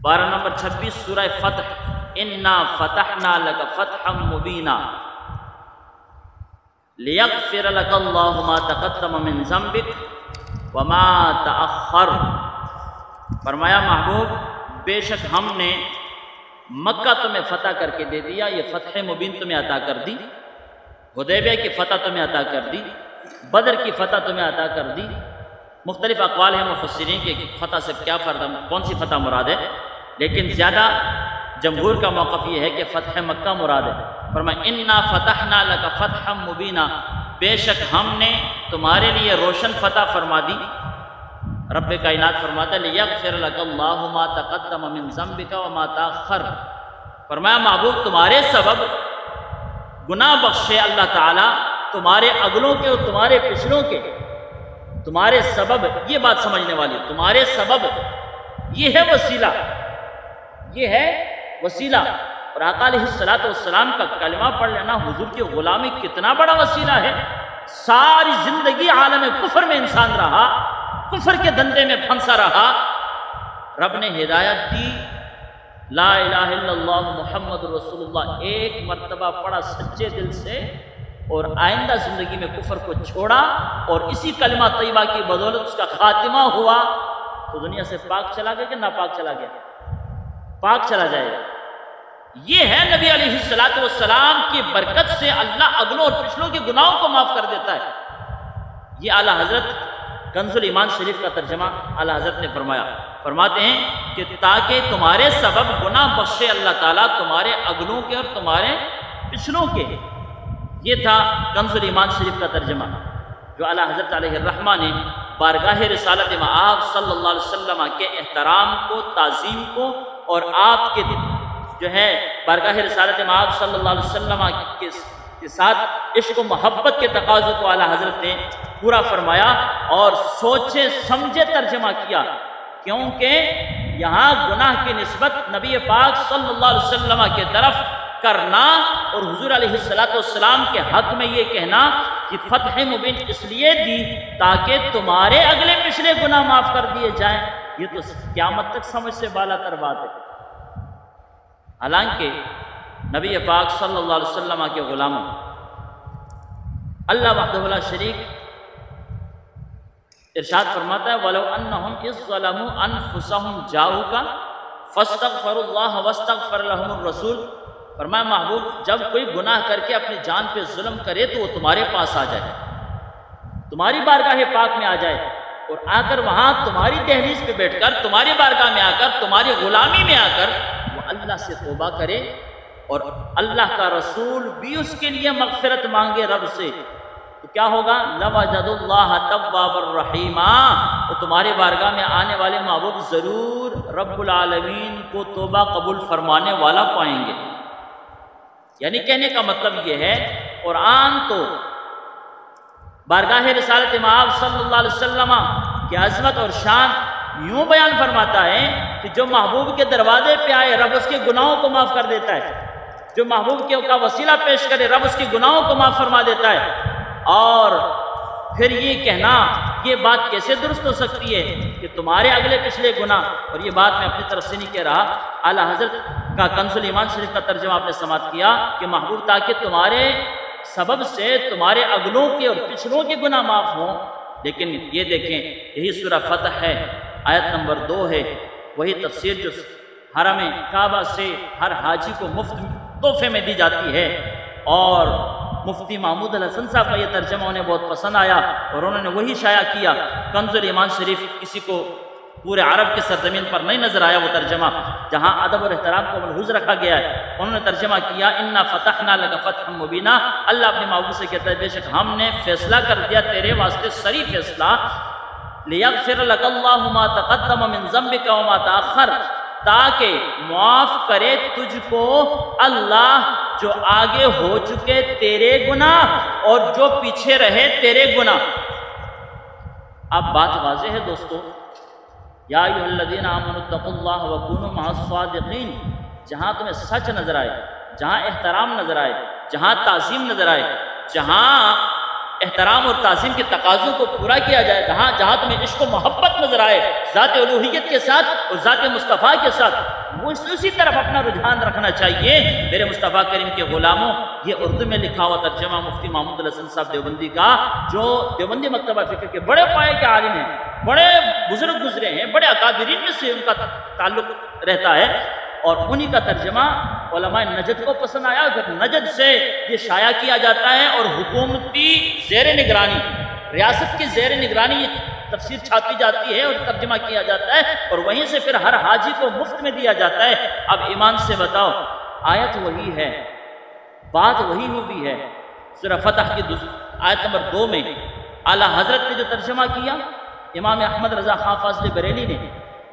پارہ نمبر 26 سورہ فتح، انا فتحنا لک فتحا مبینا لیغفر لک اللہ ما تقدم من ذنبک وما تأخر۔ فرمایا محبوب بے شک ہم نے مکہ تمہیں فتح کر کے دے دیا، یہ فتح مبین تمہیں عطا کر دی، حدیبیہ کی فتح تمہیں عطا کر دی، بدر کی فتح تمہیں عطا کر دی۔ مختلف اقوال ہیں مفسرین کے فتح سے کیا فرق، کون سی فتح مراد ہے، لیکن زیادہ جمہور کا موقف یہ ہے کہ فتح مکہ مراد ہے۔ فرمایا انا فتحنا لک فتحا مبینا، بے شک ہم نے تمہارے لیے روشن فتح فرما دی۔ رب کائنات فرماتا ہے لیغفر لک اللہ ما تقدم من ذنبک وما تأخر۔ فرمایا محبوب تمہارے سبب گناہ بخشے اللہ تعالیٰ، تمہارے اگلوں کے اور تمہارے پچھلوں کے، تمہارے سبب، یہ بات سمجھنے والی، تمہارے سبب یہ ہے وسیلہ، یہ ہے وسیلہ۔ اور آقا علیہ السلام کا کلمہ پڑھ لینا حضور کی غلامی کتنا بڑا وسیلہ ہے۔ ساری زندگی عالم کفر میں انسان رہا، کفر کے دندے میں پھنسا رہا، رب نے ہدایت دی، لا الہ الا اللہ محمد رسول اللہ ایک مرتبہ پڑھا سچے دل سے، اور آئندہ زندگی میں کفر کو چھوڑا، اور اسی کلمہ طیبہ کی بدولت اس کا خاتمہ ہوا، تو دنیا سے پاک چلا گیا کہ ناپاک چلا گیا؟ پاک چلا جائے گا۔ یہ ہے نبی علیہ السلام کی برکت سے اللہ اگلوں اور پچھلوں کے گناہوں کو معاف کر دیتا ہے۔ یہ اعلیٰ حضرت کنز الایمان شریف کا ترجمہ اعلیٰ حضرت نے فرمایا، فرماتے ہیں کہ تاکہ تمہارے سبب گناہ بخشے اللہ تعالیٰ تمہارے اگلوں کے اور تمہارے پچھلوں کے۔ یہ تھا کنز الایمان شریف کا ترجمہ جو اعلیٰ حضرت علیہ الرحمہ نے بارگاہ رسالت مآب صلی اللہ علیہ وسلم کے احترام کو، تعظیم کو، اور آپ کے جو ہے بارگاہ رسالت مآب صلی اللہ علیہ وسلم کے ساتھ عشق و محبت کے تقاضوں کو اعلیٰ حضرت نے پورا فرمایا اور سوچے سمجھے ترجمہ کیا، کیونکہ یہاں گناہ کی نسبت نبی پاک صلی اللہ علیہ وسلم کے طرف کرنا اور حضور علیہ السلام کے حق میں یہ کہنا کہ فتح مبین اس لیے دی تاکہ تمہارے اگلے پچھلے گناہ معاف کر دیے جائیں، یہ تو قیامت تک سمجھ سے بالا تر بات ہے۔ حالانکہ نبی پاک صلی اللہ علیہ وسلم کے غلاموں اللہ وحدہ لا شریک ارشاد فرماتا ہے وَلَوْ أَنَّهُمْ إِذْ ظَلَمُوا أَنفُسَهُمْ جَاءُوكَ فَاسْتَغْفَرُوا اللَّهَ وَاسْتَغْفَرَ لَهُمُ الرَّسُولُ۔ فرمایا محبوب جب کوئی گناہ کر کے اپنی جان پہ ظلم کرے تو وہ تمہارے پاس آ جائے، تمہاری بارگاہ پاک میں آ جائے، اور آ کر وہاں تمہاری دہلیز پہ بیٹھ کر، تمہاری بارگاہ میں آ کر، تمہاری غلامی میں آ کر وہ اللہ سے توبہ کرے، اور اللہ کا رسول بھی اس کے لیے مغفرت مانگے رب سے، تو کیا ہوگا؟ لَوَجَدُوا اللَّهَ تَوَّابًا رَحِيمًا، وہ تمہارے بارگاہ میں آنے والے محبوب ضرور رب العالمین کو توبہ قبول فرمانے والا پائیں گے۔ یعنی کہنے کا مطلب یہ ہے قرآن تو بارگاہ رسالت مآب صلی اللہ علیہ وسلم کی عظمت اور شان یوں بیان فرماتا ہے کہ جو محبوب کے دروازے پہ آئے رب اس کے گناہوں کو معاف کر دیتا ہے، جو محبوب کا وسیلہ پیش کرے رب اس کے گناہوں کو معاف فرما دیتا ہے۔ اور پھر یہ کہنا، یہ بات کیسے درست ہو سکتی ہے کہ تمہارے اگلے پچھلے گناہ، اور یہ بات میں اپنی طرف سے نہیں کہہ رہا، اعلیٰ حضرت کا کنز الایمان شریف کا ترجمہ آپ نے سماعت کیا کہ محبوب تاکہ تمہارے سبب سے تمہارے اگلوں کے اور پچھلوں کے گناہ معاف ہوں۔ لیکن یہ دیکھیں یہی سورہ فتح ہے، آیت نمبر 2 ہے، وہی تفسیر جو حرم کعبہ سے ہر حاجی کو مفت تحفے میں دی جاتی ہے، اور مفتی محمود الحسن صاحب کا یہ ترجمہ انہیں بہت پسند آیا اور انہوں نے وہی شائع کیا۔ کنز الایمان شریف کسی کو پورے عرب کی سرزمین پر نہیں نظر آیا وہ ترجمہ، جہاں ادب اور احترام کو ملحوظ رکھا گیا ہے، انہوں نے ترجمہ کیا انا فتحنا لک فتحا مبینا، اللہ اپنے محبوب سے کہتا ہے بے شک ہم نے فیصلہ کر دیا تیرے واسطے صریح فیصلہ، لیغفر لک اللہ ما تقدم من ذنبک وما تأخر، تاکہ معاف کرے تجھ کو اللہ جو آگے ہو چکے تیرے گناہ اور جو پیچھے رہے تیرے گناہ۔ اب بات واضح ہے دوستو، یا ایھا الذین آمنوا اتقوا اللہ وکونوا مع الصادقین، جہاں تمہیں سچ نظر آئے، جہاں احترام نظر آئے، جہاں تعظیم نظر آئے، جہاں احترام اور تعظیم کے تقاضوں کو پورا کیا جائے، جہاں تمہیں عشق و محبت نظر آئے ذات الوہیت کے ساتھ اور ذات مصطفیٰ کے ساتھ، وہ اسی طرف اپنا رجحان رکھنا چاہیے۔ میرے مصطفیٰ کریم کے غلاموں، یہ اردو میں لکھا ہوا ترجمہ مفتی محمود الحسن صاحب دیوبندی کا، جو دیوبندی مکتبہ فکر کے بڑے پائے کے عالم ہیں، بڑے بزرگ گزرے ہیں، بڑے اکابرین میں سے ان کا تعلق رہتا ہے، اور انہی کا ترجمہ علماء نجد کو پسند آیا، پھر نجد سے یہ شائع کیا جاتا ہے اور حکومتی زیر نگرانی، ریاست کی زیر نگرانی یہ تفسیر چھاپی جاتی ہے اور ترجمہ کیا جاتا ہے، اور وہیں سے پھر ہر حاجی کو مفت میں دیا جاتا ہے۔ اب ایمان سے بتاؤ، آیت وہی ہے، بات وہی ہوئی ہے۔ سورہ فتح کی آیت نمبر 2 میں اعلیٰ حضرت نے جو ترجمہ کیا، امام احمد رضا خان فاضل بریلی نے،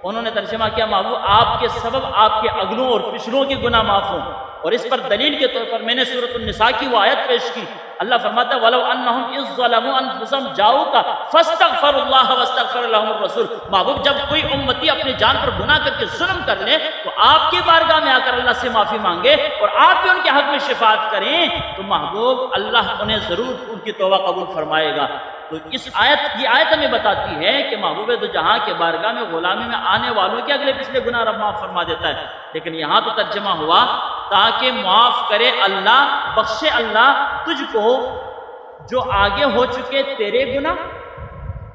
انہوں نے ترجمہ کیا، محبوب آپ کے سبب آپ کے اگلوں اور پچھلوں کے گناہ معاف ہوں، اور اس پر دلیل کے طور پر میں نے سورۃ النساء کی وہ آیت پیش کی۔ اللہ فرماتا ہے وَلَوْ أَنَّهُمْ إِذْ ظَلَمُوا أَنفُسَهُمْ جَاءُوكَ فَاسْتَغْفَرُوا اللَّهَ وَاسْتَغْفَرَ لَهُمُ الرَّسُولُ۔ محبوب جب کوئی امتی اپنی جان پر گناہ کر کے ظلم کر لے تو آپ کی بارگاہ میں آ کر اللہ سے معافی مانگے اور آپ بھی ان کے حق میں شفاعت کریں تو محبوب اللہ انہیں ضرور ان کی توبہ قبول فرمائے گا۔ تو یہ آیت ہمیں بتاتی ہے کہ محبوب دو جہاں کے بارگاہ میں غلامی میں آنے والوں کے اگلے پچھلے گناہ رب معاف فرما دیتا ہے، لیکن یہاں تو ترجمہ ہوا تاکہ معاف کرے اللہ، بخشے اللہ تجھ کو جو آگے ہو چکے تیرے گناہ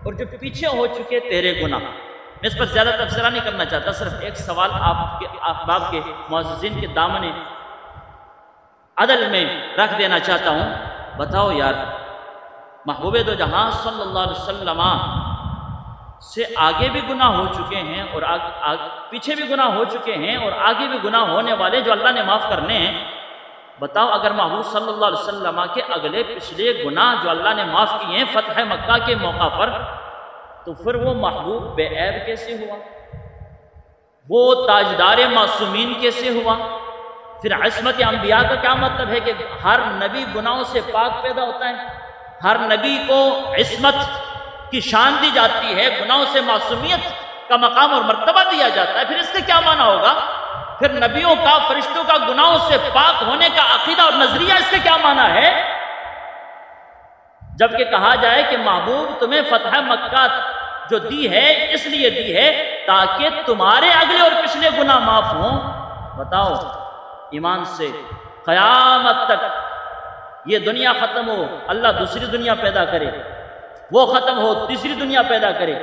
اور جو پیچھے ہو چکے تیرے گناہ۔ میں اس پر زیادہ تبصرہ نہیں کرنا چاہتا، صرف ایک سوال آپ کے احباب کے معززین کے دامن عدل میں رکھ دینا چاہتا ہوں۔ بتاؤ یار، محبوب دو جہاں صلی اللہ علیہ وسلم سے آگے بھی گناہ ہو چکے ہیں اور پیچھے بھی گناہ ہو چکے ہیں اور آگے بھی گناہ ہونے والے جو اللہ نے معاف کرنے ہیں۔ بتاؤ اگر محبوب صلی اللہ علیہ وسلم کے اگلے پچھلے گناہ جو اللہ نے معاف کیے ہیں فتح مکہ کے موقع پر، تو پھر وہ محبوب بے عیب کیسے ہوا؟ وہ تاجدار معصومین کیسے ہوا؟ پھر عصمت انبیاء کا کیا مطلب ہے کہ ہر نبی گناہوں سے پاک پیدا ہوتا ہے، ہر نبی کو عصمت کی شان دی جاتی ہے، گناہوں سے معصومیت کا مقام اور مرتبہ دیا جاتا ہے، پھر اس کا کیا معنی ہوگا؟ پھر نبیوں کا، فرشتوں کا گناہوں سے پاک ہونے کا عقیدہ اور نظریہ، اس کا کیا معنی ہے؟ جبکہ کہا جائے کہ محبوب تمہیں فتح مکہ جو دی ہے اس لیے دی ہے تاکہ تمہارے اگلے اور پچھلے گناہ معاف ہوں۔ بتاؤ ایمان سے، قیامت تک یہ دنیا ختم ہو، اللہ دوسری دنیا پیدا کرے، وہ ختم ہو تیسری دنیا پیدا کرے،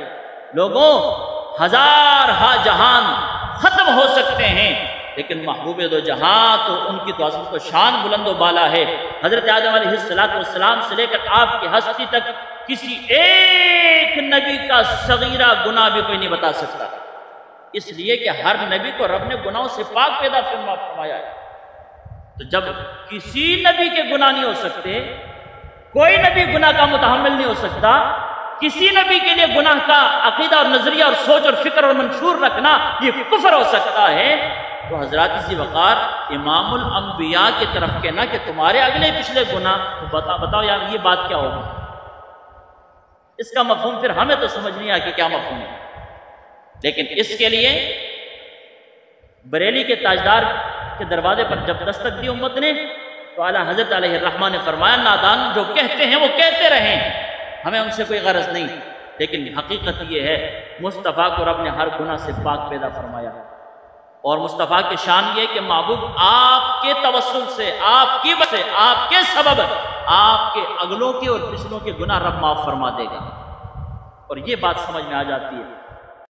لوگوں ہزار ہا جہان ختم ہو سکتے ہیں لیکن محبوب دو جہاں تو ان کی تو عظمت و شان بلند و بالا ہے۔ حضرت آدم علیہ السلام سے لے کر آپ کی ہستی تک کسی ایک نبی کا صغیرہ گناہ بھی کوئی نہیں بتا سکتا، اس لیے کہ ہر نبی کو رب نے گناہوں سے پاک پیدا فرمایا ہے۔ تو جب کسی نبی کے گناہ نہیں ہو سکتے، کوئی نبی گناہ کا متحمل نہیں ہو سکتا، کسی نبی کے لیے گناہ کا عقیدہ اور نظریہ اور سوچ اور فکر اور منشور رکھنا یہ کفر ہو سکتا ہے، تو حضرات ذی وقار امام الانبیاء کی طرف کہنا کہ تمہارے اگلے پچھلے گناہ، تو بتاؤ یار یہ بات کیا ہوگی؟ اس کا مفہوم پھر ہمیں تو سمجھ نہیں آیا کہ کیا مفہوم ہے، لیکن اس کے لیے بریلی کے تاجدار کے دروازے پر جب دستک دی امت نے تو اعلیٰ حضرت علیہ الرحمٰ نے فرمایا نادان جو کہتے ہیں وہ کہتے رہیں، ہمیں ان سے کوئی غرض نہیں، لیکن حقیقت یہ ہے مصطفیٰ کو رب نے ہر گناہ سے پاک پیدا فرمایا، اور مصطفیٰ کی شان یہ کہ محبوب آپ کے توسل سے، آپ کی وجہ سے، آپ کے سبب آپ کے اگلوں کے اور پچھلوں کے گناہ رب معاف فرما دے گا، اور یہ بات سمجھ میں آ جاتی ہے۔